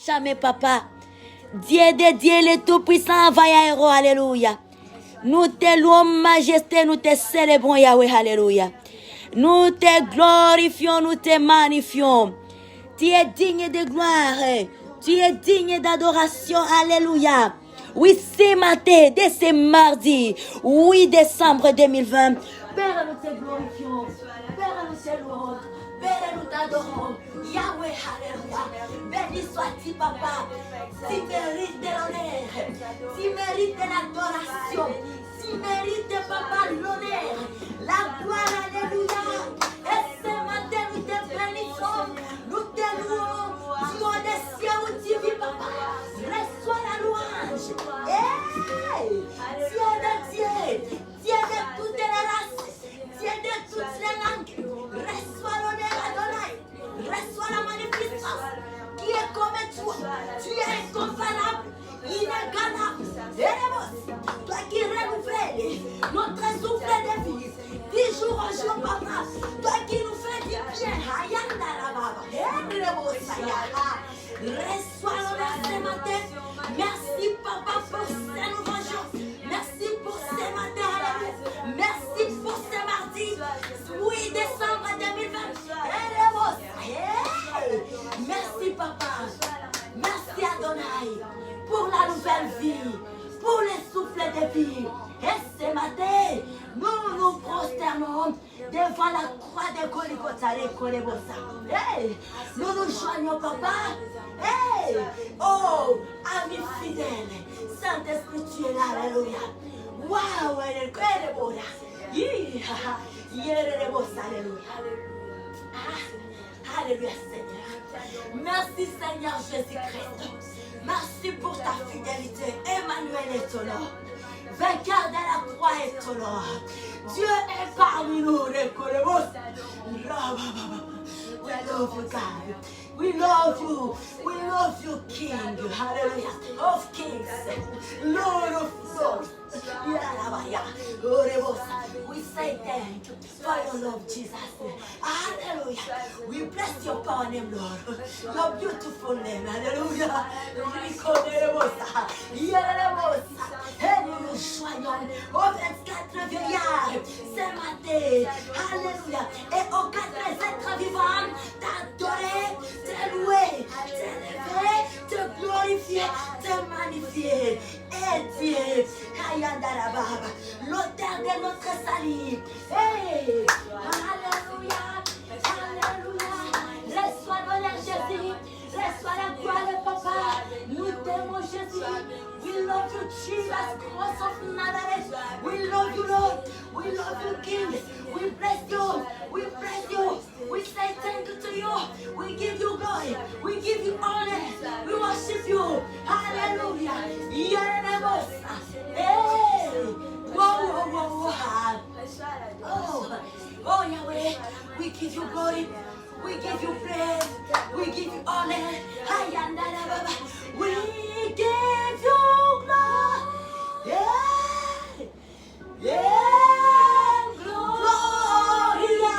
jamais, papa. Dieu de Dieu, le Tout-Puissant, va héros, alléluia. Nous te louons, majesté, nous te célébrons, Yahweh, alléluia. Nous te glorifions, nous te magnifions. Tu es digne de gloire, tu es digne d'adoration, alléluia. Oui, c'est matin, dès ce mardi, 8 décembre 2020. Père, nous te glorifions, Père, nous te louons, Père, nous t'adorons. Yahweh, alléluia. Béni sois-tu, papa. Tu mérites de l'honneur, tu mérites de l'adoration, tu mérites, papa, l'honneur, la gloire, alléluia. Et ce matin, nous te bénissons, nous te louons, du haut des cieux où tu vis, papa. Reçois la louange. Hey! Dieu de Dieu, Dieu de toutes les races, Dieu de toutes les langues. Reçois l'honneur, Adonai. Reçois la magnificence. Qui est comme toi, tu es incomparable, inégalable. Toi qui renouvelles notre souffle de vie, du jour au jour, papa. Toi qui nous fais du bien. Reçois l'honneur ce matin. Merci, papa, pour ce nouveau jour. Merci pour ce matin. Merci pour ce mardi, 8 décembre 2020. Merci, papa. Merci, Adonai, pour la nouvelle vie, pour le souffle de vie. Et ce matin, nous nous prosternons devant la croix de Golgotha et Kolebosa. Hey, nous nous joignons, papa. Hey, oh, ami fidèle, Saint-Esprit, tu es là, alléluia. Waouh, alléluia. Alléluia, Seigneur. Merci, Seigneur Jésus-Christ. Merci pour ta fidélité. Emmanuel est ton nom. Vainqueur de la croix est ton nom. Dieu est parmi nous. We love you, God. We love you. We love you, King. Hallelujah. Of kings. Lord of lords. We say thank you for your love, Jesus. Hallelujah. We bless your power name, Lord. Your beautiful name. Hallelujah. Et nous nous joignons aux 24 vieillards ce matin. Alléluia. Et aux 4 êtres vivants, t'adorer, te louer, t'élever, te glorifier, te magnifier. Et Dieu, l'auteur de notre salut. Hey! Alléluia. Alléluia. Reçois l'honneur, Jésus. Reçois la gloire, papa. Nous t'aimons, Jésus. We love you, Jesus, Christ of Nazareth. We love you, Lord. We love you, King. We bless you. We praise you. We say thank you to you. We give you glory. We give you honor. We worship you. Hallelujah. Hey. Whoa, whoa, whoa, whoa. Oh, Yahweh. We give you glory. We give you praise. We give you honor. We give you glory. Yeah. Yeah. Gloria.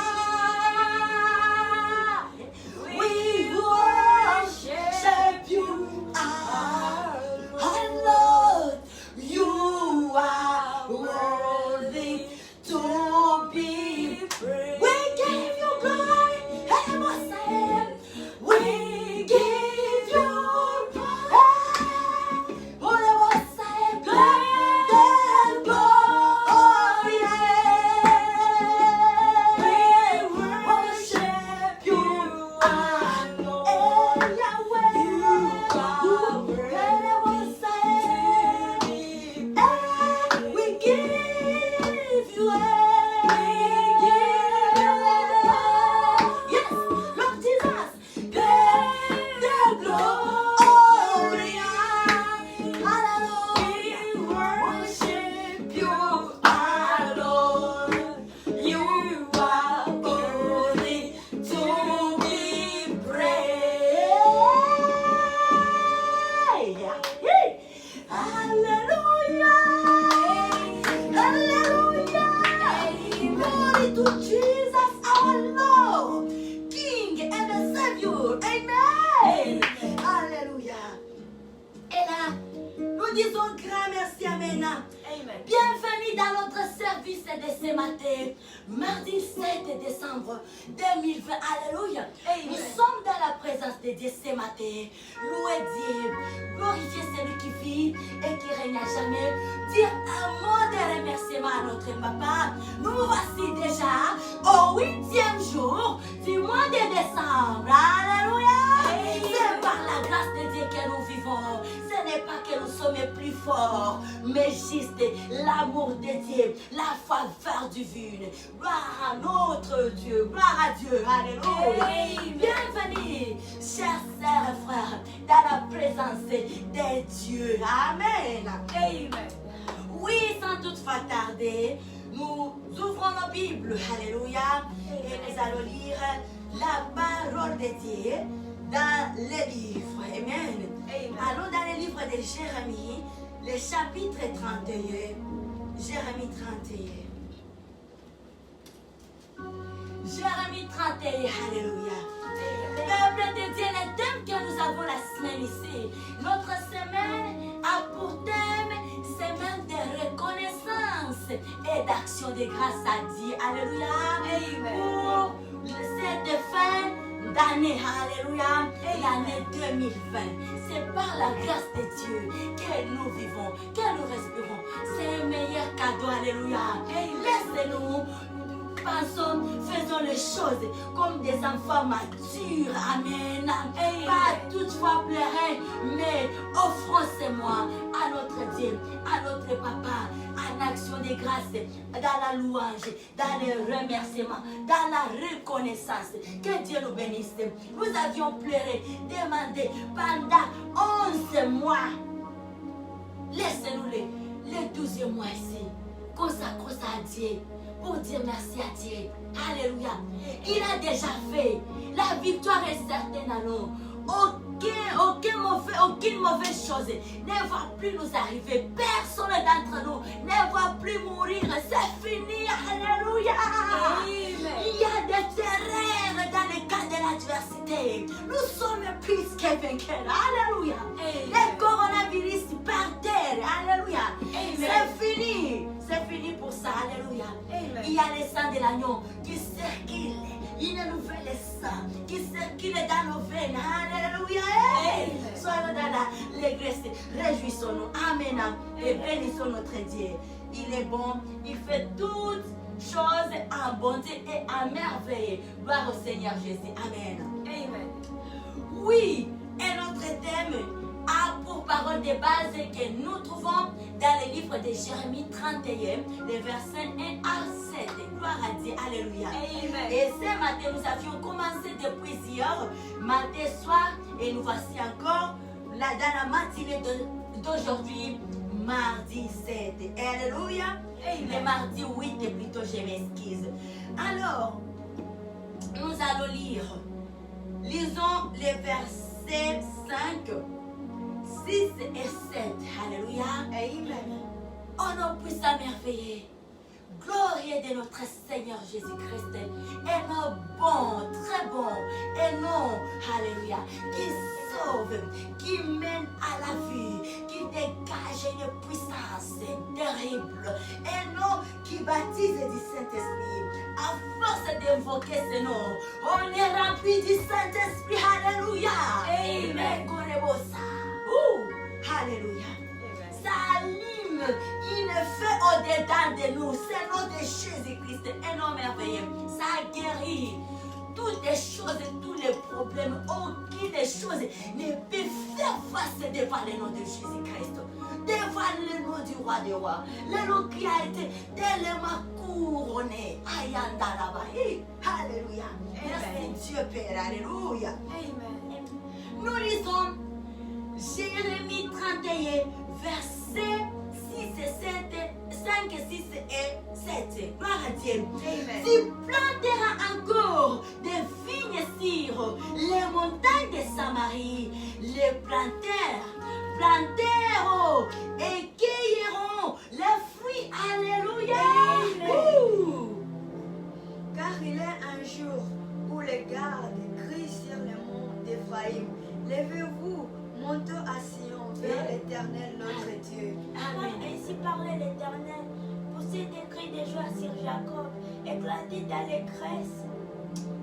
We worship you. Our Lord, you are worthy to be praised. We give you glory. We give you Nous disons grand merci, amen. Bienvenue dans notre service de ce matin, mardi 7 décembre 2020. Alléluia. Nous sommes dans la présence de Dieu ce matin. Louez Dieu, glorifiez celui qui vit et qui règne à jamais. Dire un mot de remerciement à notre papa. Nous voici déjà au 8e jour du mois de décembre. Alléluia. C'est par la grâce de Dieu que nous vivons. Ce n'est pas que nous sommes plus forts, mais juste l'amour de Dieu, la faveur divine. Gloire à notre Dieu, gloire à Dieu. Alléluia. Bienvenue, chers sœurs et frères, dans la présence de Dieu. Amen. Oui, sans toutefois tarder, nous ouvrons nos Bibles. Alléluia. Et nous allons lire la parole de Dieu dans les livres. Amen. Allons dans les livres de Jérémie, le chapitre 31. Jérémie 31. Jérémie 31, alléluia. Peuple de Dieu, le thème que nous avons la semaine ici, notre semaine a pour thème semaine de reconnaissance et d'action de grâce à Dieu. Alléluia. Pour cette fin d'année, alléluia, l'année 2020. C'est par la grâce de Dieu que nous vivons, que nous respirons. C'est le meilleur cadeau, alléluia. Laissez-nous, pensons, faisons les choses comme des enfants matures, amen. Pas toutefois pleurer, mais offrons-moi à notre Dieu, à notre papa, en action de grâce, dans la louange, dans le remerciement, dans la reconnaissance. Que Dieu nous bénisse. Nous avions pleuré, demandé pendant 11 mois. Laissez-nous les 12e mois ici. Consacrons ça à Dieu. Pour dire merci à Dieu. Alléluia. Il a déjà fait. La victoire est certaine à nous. Aucune mauvaise chose ne va plus nous arriver. Personne d'entre nous ne va plus mourir. C'est fini. Alléluia. Il y a des terreurs dans le cas de l'adversité. Nous sommes plus que vainqueurs. Alléluia. Le coronavirus par terre. Alléluia. C'est fini. C'est fini pour ça. Alléluia. Il y a le sang de l'agneau qui circule. Il y a une nouvelle sang qui circule dans nos veines. Alléluia. Soyons dans l'église. Réjouissons-nous. Amen. Et bénissons notre Dieu. Il est bon. Il fait toutes choses en bonté et en merveille. Gloire au Seigneur Jésus. Amen. Oui. Et notre thème a pour parole de base que nous trouvons dans le livre de Jérémie 31, les versets 1 à 7. Gloire à Dieu, alléluia. Et ce matin, nous avions commencé depuis hier, matin soir, et nous voici encore là, dans la matinée d'aujourd'hui, mardi 7. Alléluia. Le mardi 8 plutôt, je m'excuse. Alors, nous allons lire. Lisons les versets 5. 6 et 7. Alléluia. Amen. Oh non, puissant merveilleux. Glorieux de notre Seigneur Jésus-Christ. Et non bon, très bon. Et non, alléluia, qui sauve, qui mène à la vie, qui dégage une puissance terrible. Et non, qui baptise du Saint-Esprit. À force d'invoquer ce nom, on est rempli du Saint-Esprit. Alléluia. Amen. Alléluia. Ça allume une feu au-dedans de nous. C'est le nom de Jésus-Christ. Un nom merveilleux. Ça guérit toutes les choses, tous les problèmes. Aucune chose ne peut faire face devant le nom de Jésus-Christ. Devant le nom du roi des rois. Le nom qui a été tellement couronné. Alléluia. Merci Dieu Père. Alléluia. Nous lisons Jérémie 31, versets 6 et 7, 5, 6 et 7. Gloire à Dieu. Tu planteras encore des vignes sur les montagnes de Samarie. Les planteurs et cueilleront les fruits. Alléluia. Car il est un jour où les gardes crient sur le mont d'Éphraïm. Levez-vous, montons à Sion vers l'Éternel. l'Éternel notre Dieu. Amen. Ainsi parlait l'Éternel. Poussez des cris de joie sur Jacob. Éclatez d'allégresse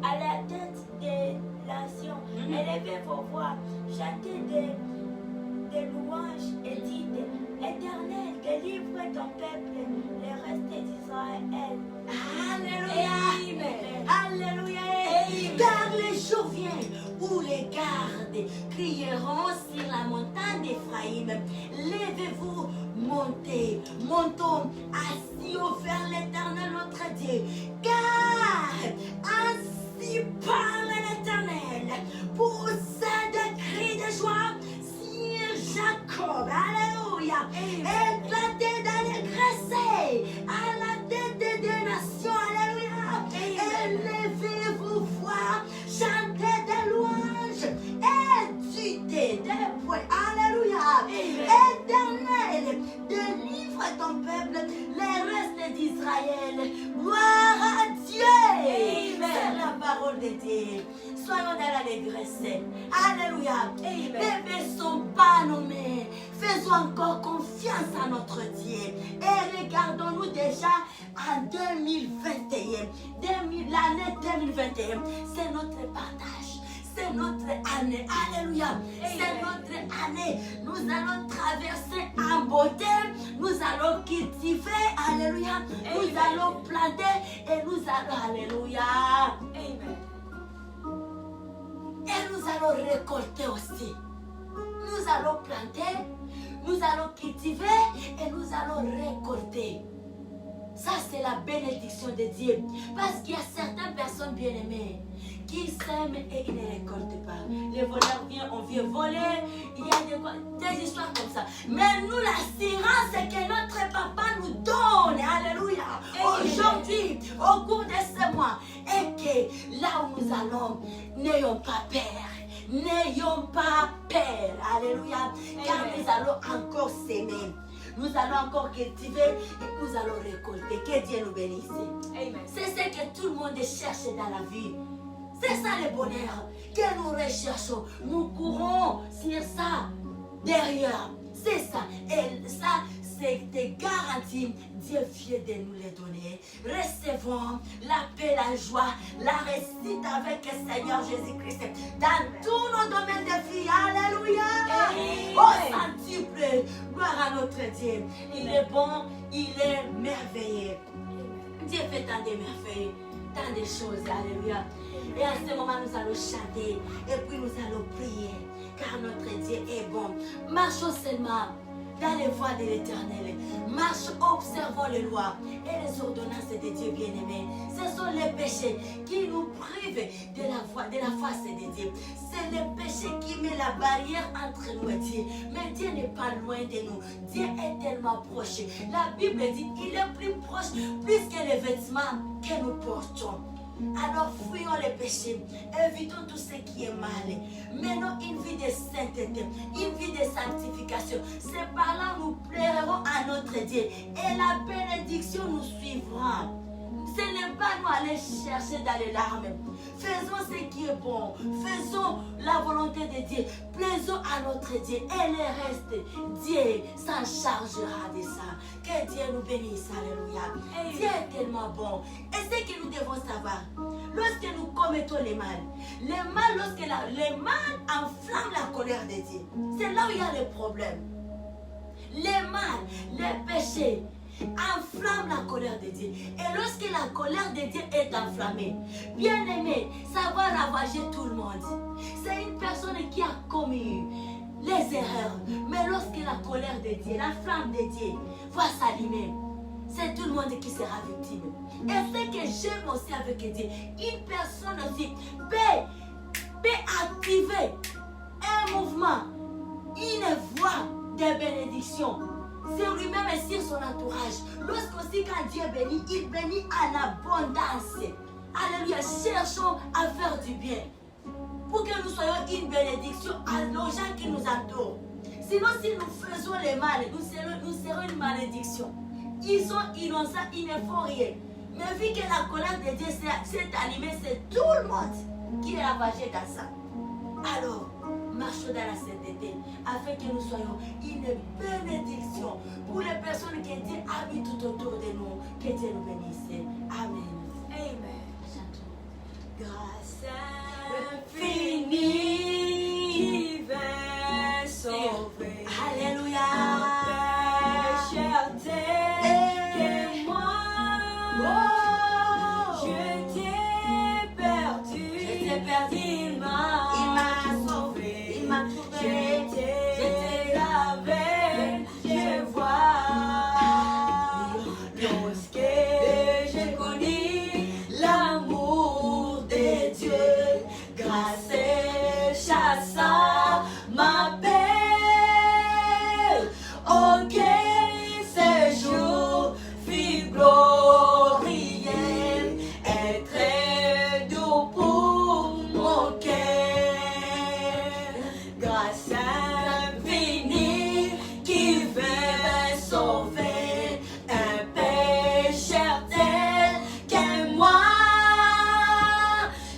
à la tête des nations. Élevez vos voix. Chantez des louanges et dites: Éternel, délivre ton peuple, les restes d'Israël. Alléluia. Amen. Alléluia. Car les jours viennent où les gardes crieront sur la montagne d'Éphraïm. Levez-vous, montez, montons, assis vers l'Éternel notre Dieu. Car ainsi parle l'Éternel, poussez des cris de joie sur Jacob. Alléluia. Éclatez d'allégresse à la tête des nations. Alléluia. Élevez vos voix, chantez des louanges et dites des points. Alléluia. Éternel, délivre ton peuple, les restes d'Israël. Gloire à Dieu. C'est la parole de Dieu. Soyons dans l'allégresse. Alléluia. Les ne sont pas nommés. Faisons encore confiance à notre Dieu. Et regardons-nous déjà en 2021. L'année 2021, c'est notre partage. C'est notre année. Alléluia. C'est notre année. Nous allons traverser en beauté. Nous allons cultiver. Alléluia. Nous allons planter et nous allons. Alléluia. Amen. Et nous allons récolter aussi. Nous allons planter, nous allons cultiver et nous allons récolter. Ça, c'est la bénédiction de Dieu. Parce qu'il y a certaines personnes bien-aimées qui sèment et ils ne récoltent pas. Les voleurs viennent, on vient voler. Il y a des histoires comme ça. Mais nous, l'assurance que notre papa nous donne, alléluia, aujourd'hui, au cours de ce mois, et que là où nous allons, n'ayons pas peur. N'ayons pas peur. Alléluia. Car nous allons encore s'aimer. Nous allons encore cultiver et nous allons récolter. Que Dieu nous bénisse. Amen. C'est ce que tout le monde cherche dans la vie. C'est ça le bonheur que nous recherchons. Nous courons sur ça derrière. C'est ça. Et ça, c'est des garanties. Dieu vient de nous les donner. Recevons la paix, la joie, la réussite avec le Seigneur Jésus-Christ dans tous nos domaines de vie. Alléluia. Au centuple. Gloire à notre Dieu. Il est bon, il est merveilleux. Dieu fait tant de merveilles, tant de choses. Alléluia. Et à ce moment, nous allons chanter et puis nous allons prier. Car notre Dieu est bon. Marchons seulement dans les voies de l'Éternel. Marche, observons les lois et les ordonnances de Dieu bien-aimé. Ce sont les péchés qui nous privent de la face de Dieu. C'est les péchés qui mettent la barrière entre nous et Dieu. Mais Dieu n'est pas loin de nous. Dieu est tellement proche. La Bible dit qu'il est plus proche, plus que les vêtements que nous portons. Alors fuyons les péchés, évitons tout ce qui est mal. Menons une vie de sainteté, une vie de sanctification. C'est par là que nous plairons à notre Dieu et la bénédiction nous suivra. Ce n'est pas nous aller chercher dans les larmes. Faisons ce qui est bon. Faisons la volonté de Dieu. Plaisons à notre Dieu. Et le reste, Dieu s'en chargera de ça. Que Dieu nous bénisse. Alléluia. Dieu est tellement bon. Et ce que nous devons savoir, lorsque nous commettons le mal, lorsque le mal enflamme la colère de Dieu, c'est là où il y a le problème. Le mal, le péché, enflamme la colère de Dieu. Et lorsque la colère de Dieu est enflammée, bien aimé, ça va ravager tout le monde. C'est une personne qui a commis les erreurs. Mais lorsque la colère de Dieu, la flamme de Dieu va s'allumer, c'est tout le monde qui sera victime. Et ce que j'aime aussi avec Dieu, une personne aussi peut activer un mouvement, une voie de bénédiction sur lui-même et sur son entourage. Lorsqu'aussi quand Dieu bénit, il bénit en abondance. Alléluia. Cherchons à faire du bien pour que nous soyons une bénédiction à nos gens qui nous entourent. Sinon, si nous faisons le mal, nous serons une malédiction. Ils sont innocents, ils ne font rien. Mais vu que la colère de Dieu s'est allumée, c'est tout le monde qui est ravagé dans ça. Alors, marchons dans la sainteté, afin que nous soyons une bénédiction pour les personnes qui Dieu habite tout autour de nous. Que Dieu nous bénisse. Amen. Amen. Chantons. Grâce infinie qui vint sauver. Alléluia. Cherté que moi, je t'ai perdu. Il m'a sauvé. Il m'a trouvé. Je t'ai lavé, je vois. Lorsque j'ai connu l'amour de Dieu, grâce chassa ma peine. Aucun séjour fut glorieux et très doux pour mon cœur. Grâce infinie qui vint sauver un pécheur tel que moi.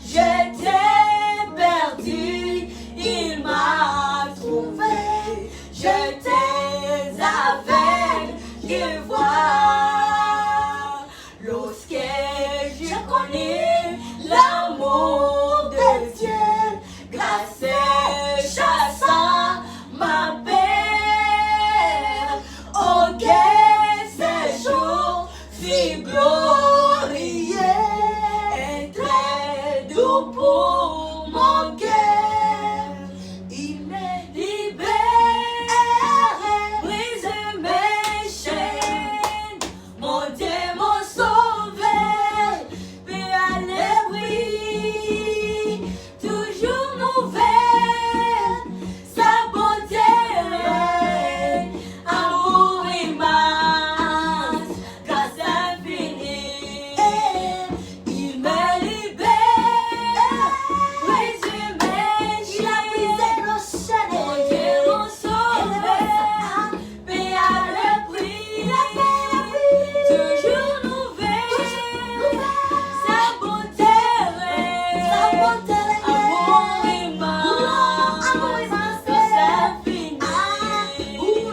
J'étais perdu, il m'a trouvé. J'étais aveugle, je vois. Lorsque j'ai connu l'amour de Dieu, grâce chassa ma peine. Aucun séjour fut glorieux et très doux pour mon cœur. Il me libère, brise mes chaînes. Mon Dieu, mon sauveur, paix à l'abri, toujours nouvelle, sa bonté, amour immense, grâce infinie. Il me libère, brise mes chaînes. Mon Dieu, mon sauveur, paix à l'abri, toujours nouvelle, sa bonté, amour immense, grâce infinie. Il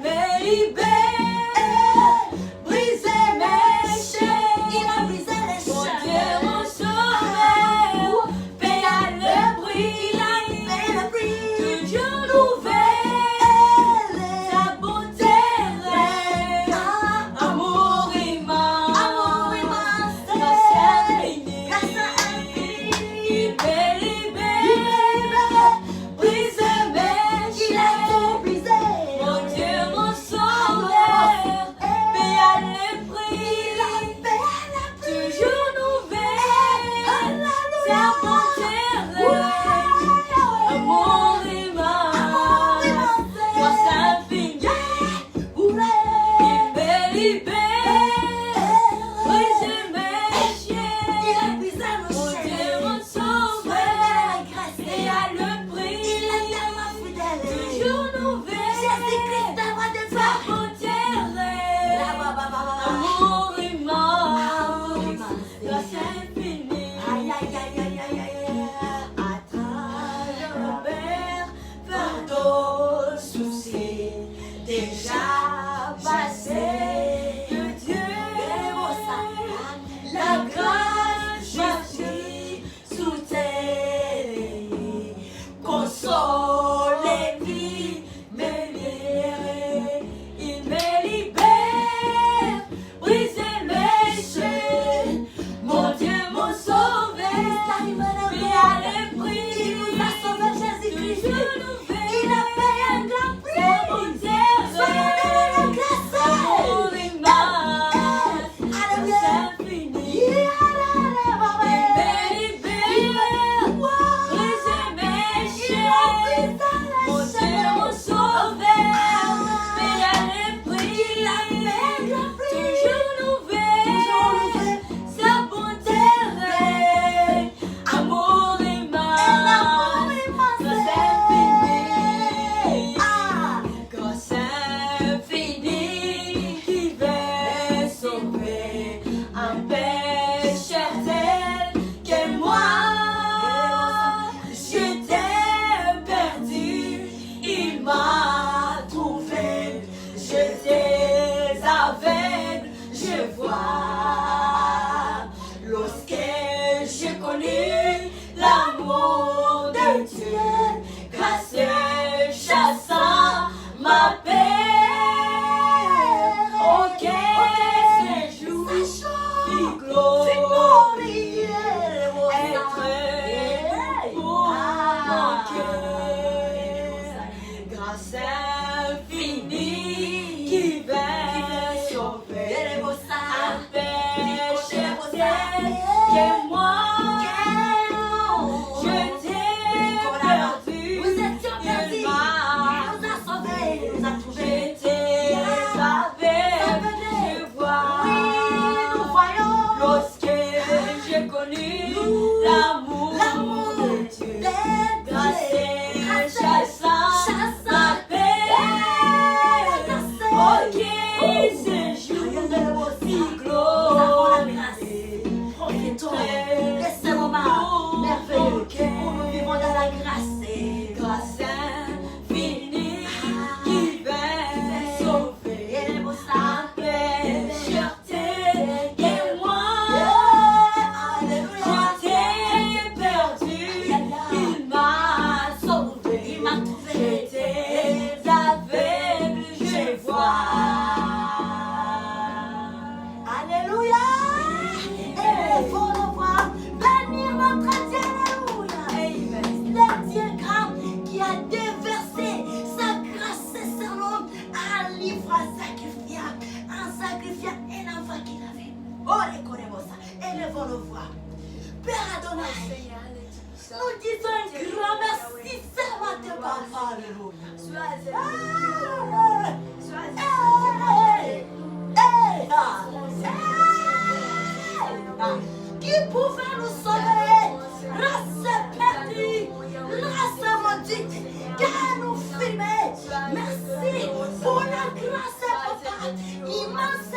me libère, brise mes chaînes. Mon Dieu, mon sauveur, paix à l'abri, toujours nouvelle, sa bonté, amour immense, grâce infinie. Il me libère, brise mes chaînes. Mon Dieu, mon sauveur, paix à l'abri, toujours nouvelle, sa bonté, amour immense, grâce infinie. Il me libère, brise mes chaînes. Mon Dieu, mon sauveur, paix à l'abri, toujours nouvelle, sa bonté, amour immense, grâce infinie. À travers le mer, fardeau, souci, déjà passé. Que Dieu, la grâce, Jésus, soutient, console et vie, me libère. Il me libère, brise mes chaînes. Mon Dieu, mon sauveur, paix à l'abri, toujours nouvelle, sa bonté, grâce infinie qui vint sauver un péché tel que moi. Je t'ai perdu, Nous étions perdus. il Il m'a nous a sauvés, il nous a trouvés. j'étais aveugle, je vois. Oui, nous voyons Lorsque j'ai connu l'amour de Dieu, grâce chassant ma peine. Oh, qui séjour si glorieux. Profitons de ce moment merveilleux où nous vivons dans la grâce. Grâce infinie qui vint sauver un pécheur tel que moi. J'étais perdu, il m'a sauvé. Il m'a trouvé. J'étais aveugle, je vois. Alléluia. Élevons nos voix, bénir notre Dieu. Alléluia. Le Dieu grand qui a déversé sa grâce sur nous, un livre à sacrifier, un enfant qu'il avait. Oh, les connaissons ça. Élevons nos voix. Père Adonai, nous disons un grand merci ce matin, Papa. Alléluia. Qui pouvait nous sauver? Race perdue, race maudite, car nous filmer. Merci pour la grâce, Papa, immense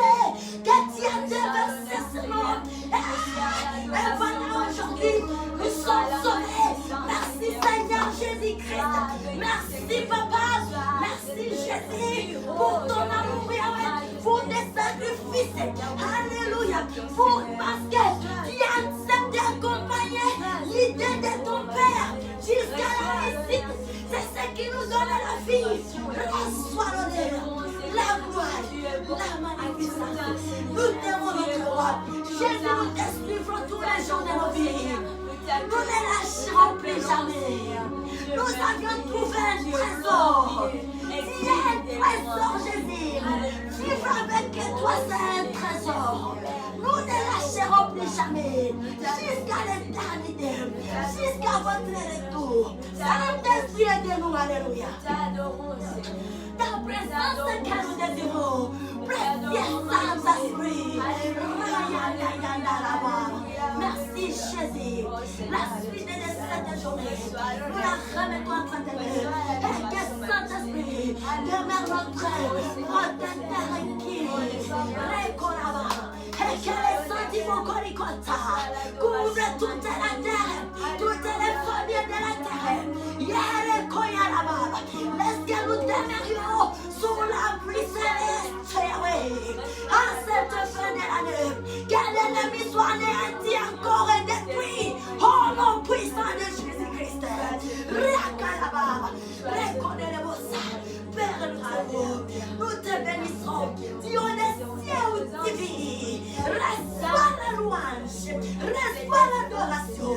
que tu as déversé sur nous. Et voilà aujourd'hui, nous sommes sauvés. Merci Seigneur Jésus-Christ. Merci Papa. Merci Jésus pour ton amour, Yahweh, pour tes sacrifices. Alléluia. Parce que tu as accepté d'accompagner l'idée de ton Père jusqu'à la réussite. C'est ce qui nous donne la vie. Reçois l'honneur, la gloire, la magnificence. Nous t'aimons notre roi. Jésus, nous te suivrons tous les jours de nos vies. Nous ne lâcherons plus jamais. Nous avions trouvé un trésor. Il y a un trésor, Jésus. Vivre avec toi, c'est un trésor. Nous ne lâcherons plus jamais. Jusqu'à l'éternité. Jusqu'à votre retour. Saint-Esprit, aide-nous. Alléluia. Ta présence que nous désirons. Précieux Saint-Esprit. Merci Jésus. La suite de cette journée, nous la remettons entre tes mains. Et que Saint-Esprit demeure notre protecteur qui récolaba. Et que les sentiments colicota couvrent toute la terre, toutes les familles de la terre. Laisse que nous demeurions sous la pluie céleste, Yahweh. En cette fin de l'année, que l'ennemi soit anéanti encore et détruit. Au nom puissant de Jésus-Christ. Père, nous te bénissons. Dieu des cieux divins. Reçois la louange. Reçois l'adoration.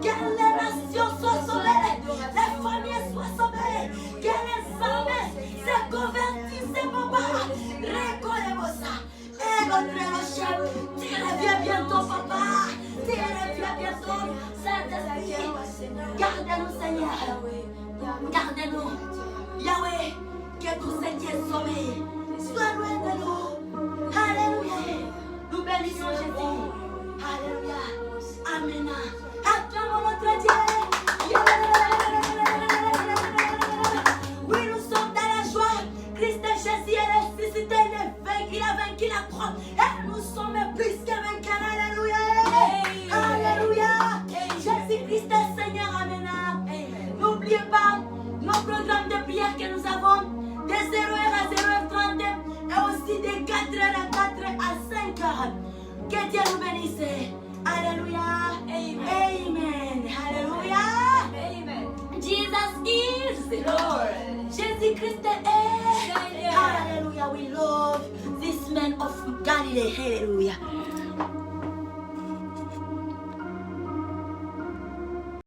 Que les nations soient sauvées, les familles soient sauvées, que les armées se convertissent, papa. Reconnaissons ça. Et notre chef, tu reviens bientôt, papa. Tu reviens bientôt, Saint-Esprit. Garde-nous, Seigneur. Garde-nous. Yahweh, que tout ce qui est sauvé soit loin de nous. Alléluia. Nous bénissons Jésus. Alléluia. Amen. Acclamons notre Dieu. Oui, nous sommes dans la joie. Christ Jésus est ressuscité. Il a vaincu la croix. Et nous sommes plus que vainqueurs. Alléluia. Alléluia. Jésus-Christ est Seigneur. Amen. N'oubliez pas nos programmes de prière que nous avons de 0h à 0h30 et aussi de 4h à 4h à 5h. Que Dieu nous bénisse. Alléluia. Amen. Alléluia. Jesus is the Lord. Jésus-Christ est. Hallelujah. We love this man of Galilee. Hallelujah.